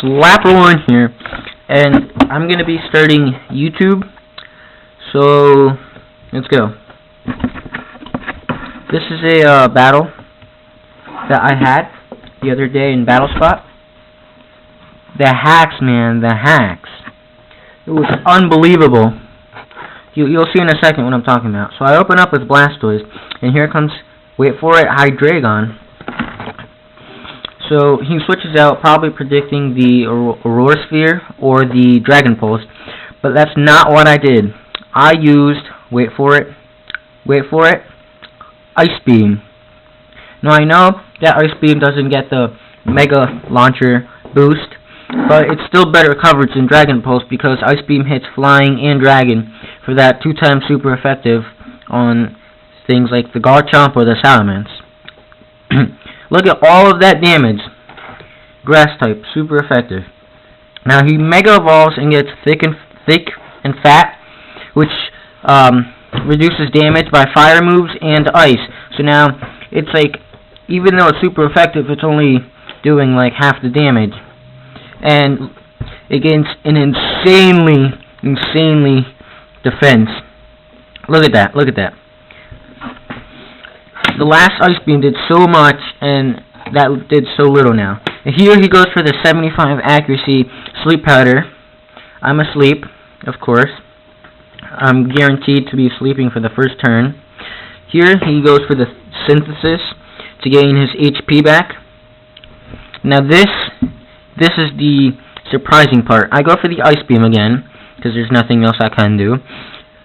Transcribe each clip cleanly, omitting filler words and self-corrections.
slapper1 here, and I'm going to be starting YouTube, so let's go. This is a battle that I had the other day in Battle Spot. The HAX, man, the HAX. It was unbelievable. You'll see in a second what I'm talking about. So I open up with Blastoise, and here comes, wait for it, Hydreigon. So he switches out, probably predicting the Aurora Sphere or the Dragon Pulse, but that's not what I did. I used, wait for it, Ice Beam. Now I know that Ice Beam doesn't get the Mega Launcher boost, but it's still better coverage than Dragon Pulse because Ice Beam hits Flying and Dragon for that 2-time super effective on things like the Garchomp or the Salamence. Look at all of that damage. Grass type, super effective. Now he Mega Evolves and gets thick and fat, which reduces damage by fire moves and ice. So now it's like, even though it's super effective, it's only doing like half the damage. And it gains an insanely defense. Look at that, look at that. The last Ice Beam did so much, and that did so little now. And here he goes for the 75 accuracy Sleep Powder. I'm asleep, of course. I'm guaranteed to be sleeping for the first turn. Here he goes for the Synthesis to gain his HP back. Now this is the surprising part. I go for the Ice Beam again, because there's nothing else I can do.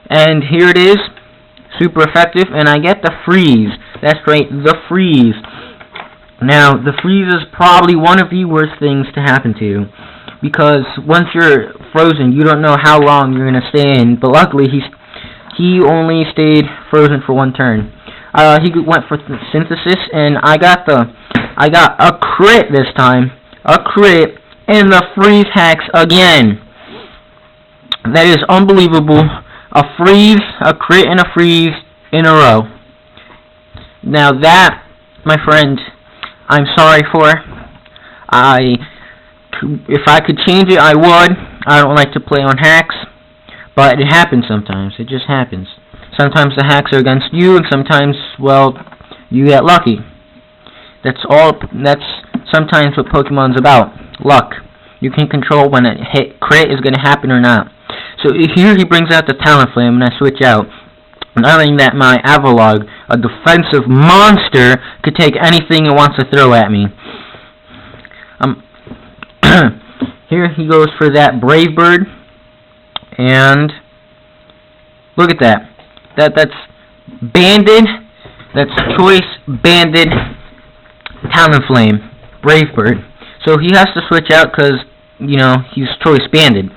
And here it is, super effective, and I get the Freeze. That's right, the Freeze. Now, the Freeze is probably one of the worst things to happen to you, because once you're frozen, you don't know how long you're going to stay in, but luckily he only stayed frozen for one turn. He went for the Synthesis, and I got a crit this time. A crit, and the Freeze hacks again. That is unbelievable. A Freeze, a crit, and a Freeze in a row. Now that, my friend, I'm sorry for. If I could change it, I would. I don't like to play on hacks, but it happens sometimes. It just happens. Sometimes the hacks are against you, and sometimes, well, you get lucky. That's sometimes what Pokemon's about. Luck. You can control when a crit is going to happen or not. So here he brings out the Talonflame, and I switch out, knowing that my Avalugg, a defensive monster, could take anything it wants to throw at me. Here he goes for that Brave Bird, and look at that. That's banded. That's choice banded Talonflame, Brave Bird. So he has to switch out because, you know, he's choice banded.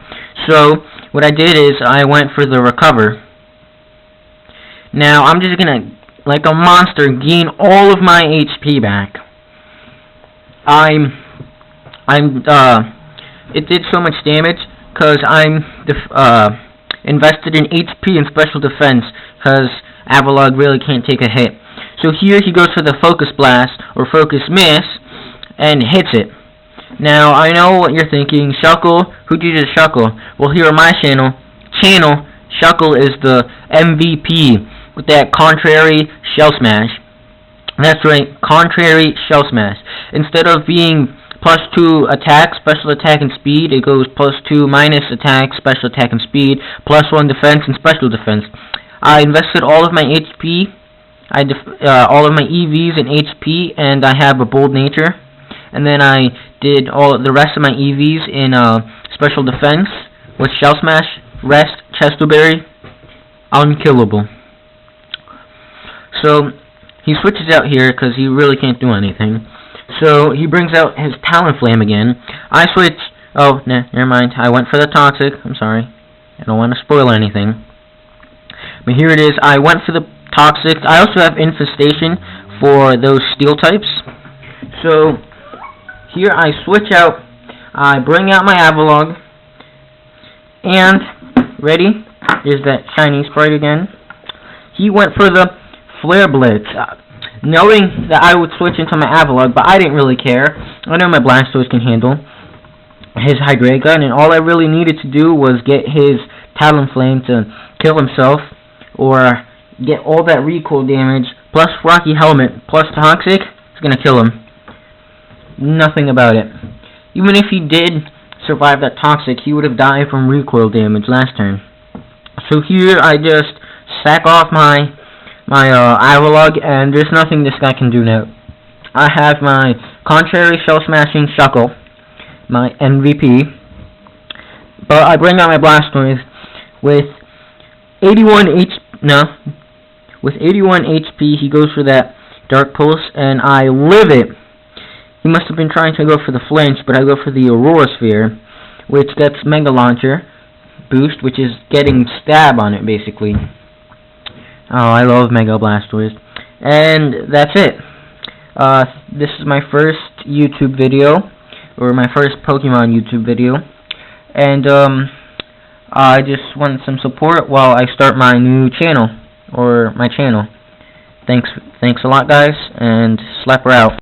So what I did is I went for the Recover. Now I'm just gonna, like a monster, gain all of my HP back. It did so much damage because I'm invested in HP and special defense because Avalugg really can't take a hit. So here he goes for the Focus Blast or Focus Miss and hits it. Now I know what you're thinking, Shuckle, who uses Shuckle? Well, here on my channel, Shuckle is the MVP with that Contrary Shell Smash. That's right, Contrary Shell Smash. Instead of being +2 attack, special attack, and speed, it goes +2 minus attack, special attack, and speed, +1 defense and special defense. I invested all of my HP, all of my EVs in HP, and I have a Bold Nature. And then I did all the rest of my EVs in special defense with Shell Smash, Rest, Chesto-Berry, unkillable. So he switches out here because he really can't do anything. So he brings out his Talonflame again. I switch. Oh, nah, never mind. I went for the Toxic. I'm sorry. I don't want to spoil anything. But here it is. I went for the Toxic. I also have Infestation for those Steel types. So here I switch out. I bring out my Avalugg. And, ready? Here's that shiny sprite again. He went for the Flare Blitz. Knowing that I would switch into my Avalugg, but I didn't really care. I know my Blastoise can handle. his high grade gun, and all I really needed to do was get his Talonflame to kill himself, or get all that recoil damage, plus Rocky Helmet, plus Toxic. It's gonna kill him. Nothing about it. Even if he did survive that Toxic, he would have died from recoil damage last turn. So here I just sack off my Ivolog, and there's nothing this guy can do now. I have my Contrary Shell Smashing Shuckle, my MVP, but I bring out my Blastoise with 81 HP. He goes for that Dark Pulse, and I live it. He must have been trying to go for the flinch, but I go for the Aurora Sphere, which gets Mega Launcher boost, which is getting stab on it basically. Oh, I love Mega Blastoise. And that's it. This is my first YouTube video, or my first Pokemon YouTube video, and I just want some support while I start my new channel, or my channel. Thanks a lot, guys, and Slapper out.